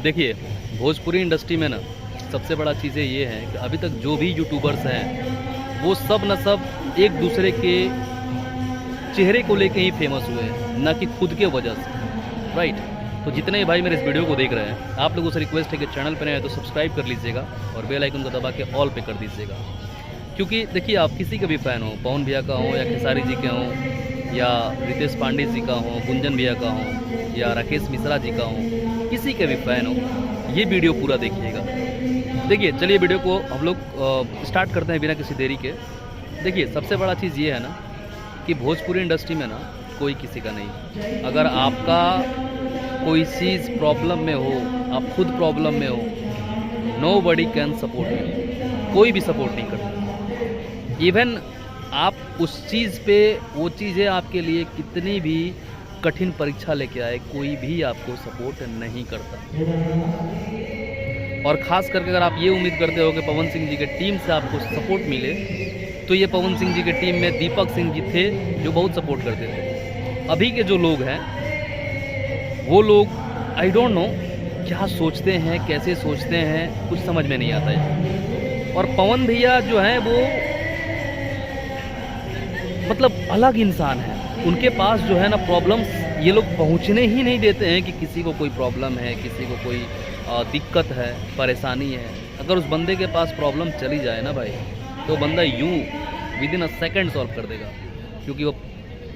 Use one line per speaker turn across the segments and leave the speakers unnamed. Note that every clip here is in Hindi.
देखिए, भोजपुरी इंडस्ट्री में ना सबसे बड़ा चीज़ें ये हैं कि अभी तक जो भी यूट्यूबर्स हैं वो सब न सब एक दूसरे के चेहरे को लेके ही फेमस हुए हैं, ना कि खुद के वजह से, राइट। तो जितने भी भाई मेरे इस वीडियो को देख रहे हैं, आप लोगों से रिक्वेस्ट है कि चैनल पर नए हैं तो सब्सक्राइब कर लीजिएगा और बेल आइकन को दबा के ऑल पे कर दीजिएगा। क्योंकि देखिए, आप किसी का भी फ़ैन हो, पवन भैया का हो या खेसारी जी के हों या रितेश पांडे जी का हो, गुंजन भैया का हो या राकेश मिश्रा जी का हो, किसी के भी फ़ैन हो, ये वीडियो पूरा देखिएगा। देखिए, चलिए वीडियो को हम लोग स्टार्ट करते हैं बिना किसी देरी के। देखिए, सबसे बड़ा चीज़ ये है ना कि भोजपुरी इंडस्ट्री में ना कोई किसी का नहीं। अगर आपका कोई चीज़ प्रॉब्लम में हो, आप खुद प्रॉब्लम में हो, नोबडी कैन सपोर्ट यू, कोई भी सपोर्ट नहीं करता। इवन आप उस चीज़ पे, वो चीज़ें आपके लिए कितनी भी कठिन परीक्षा लेके आए, कोई भी आपको सपोर्ट नहीं करता। और ख़ास करके अगर आप ये उम्मीद करते हो कि पवन सिंह जी के टीम से आपको सपोर्ट मिले, तो ये पवन सिंह जी के टीम में दीपक सिंह जी थे जो बहुत सपोर्ट करते थे। अभी के जो लोग हैं वो लोग आई डोंट नो क्या सोचते हैं, कैसे सोचते हैं, कुछ समझ में नहीं आता है। और पवन भैया जो हैं वो मतलब अलग इंसान है। उनके पास जो है ना प्रॉब्लम्स ये लोग पहुंचने ही नहीं देते हैं कि किसी को कोई प्रॉब्लम है, किसी को कोई दिक्कत है, परेशानी है। अगर उस बंदे के पास प्रॉब्लम चली जाए ना भाई, तो बंदा यूं with in a second solve कर देगा। क्योंकि वो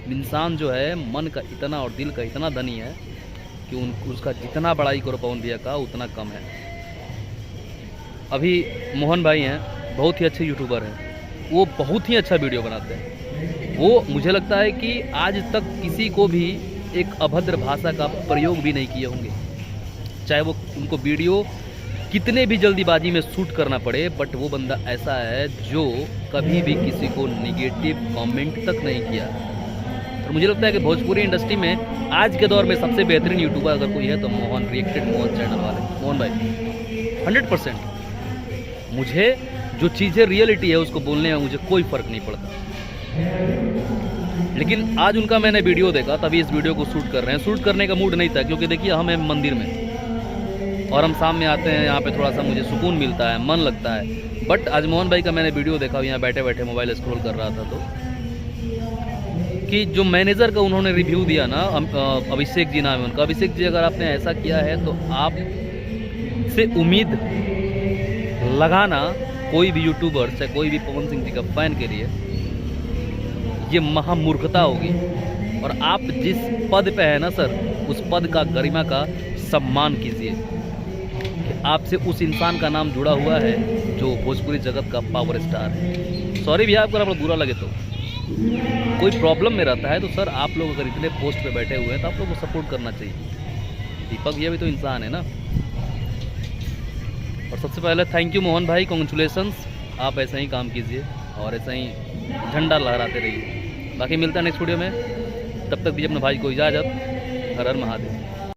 इंसान जो है मन का इतना और दिल का इतना धनी है कि उसका जितना बड़ाई करो पवन भैया का उतना कम है। अभी मोहन भाई हैं, बहुत ही अच्छे यूट्यूबर हैं, वो बहुत ही अच्छा वीडियो बनाते हैं। वो मुझे लगता है कि आज तक किसी को भी एक अभद्र भाषा का प्रयोग भी नहीं किए होंगे, चाहे वो उनको वीडियो कितने भी जल्दीबाजी में शूट करना पड़े। बट वो बंदा ऐसा है जो कभी भी किसी को निगेटिव कमेंट तक नहीं किया। और मुझे लगता है कि भोजपुरी इंडस्ट्री में आज के दौर में सबसे बेहतरीन यूट्यूबर अगर कोई है तो मोहन, रिएक्टेड मोहन चैनल वाले मोहन भाई 100%। मुझे जो चीज़ें रियलिटी है उसको बोलने में मुझे कोई फ़र्क नहीं पड़ता। लेकिन आज उनका मैंने वीडियो देखा, तभी इस वीडियो को शूट कर रहे हैं। शूट करने का मूड नहीं था, क्योंकि देखिए हम हैं मंदिर में और हम शाम में आते हैं, यहाँ पे थोड़ा सा मुझे सुकून मिलता है, मन लगता है। बट आज मोहन भाई का मैंने वीडियो देखा, यहाँ बैठे बैठे मोबाइल स्क्रॉल कर रहा था, तो कि जो मैनेजर का उन्होंने रिव्यू दिया ना, अभिषेक जी नाम है उनका। अभिषेक जी, अगर आपने ऐसा किया है तो आप से उम्मीद लगाना कोई भी यूट्यूबर, चाहे कोई भी पवन सिंह जी का फ़ैन के लिए ये महामूर्खता होगी। और आप जिस पद पे है ना सर, उस पद का, गरिमा का सम्मान कीजिए कि आपसे उस इंसान का नाम जुड़ा हुआ है जो भोजपुरी जगत का पावर स्टार है। सॉरी भैया, आपको अगर बुरा लगे तो, कोई प्रॉब्लम में रहता है तो सर आप लोग अगर इतने पोस्ट पे बैठे हुए हैं तो आप लोग को सपोर्ट करना चाहिए। दीपक भैया भी तो इंसान है ना। और सबसे पहले थैंक यू मोहन भाई, कॉन्ग्रेचुलेशंस। आप ऐसा ही काम कीजिए और ऐसा ही झंडा लहराते रहिए। बाकी मिलता है नेक्स्ट वीडियो में, तब तक दीजिए अपने भाई को इजाज़त। हर हर महादेव।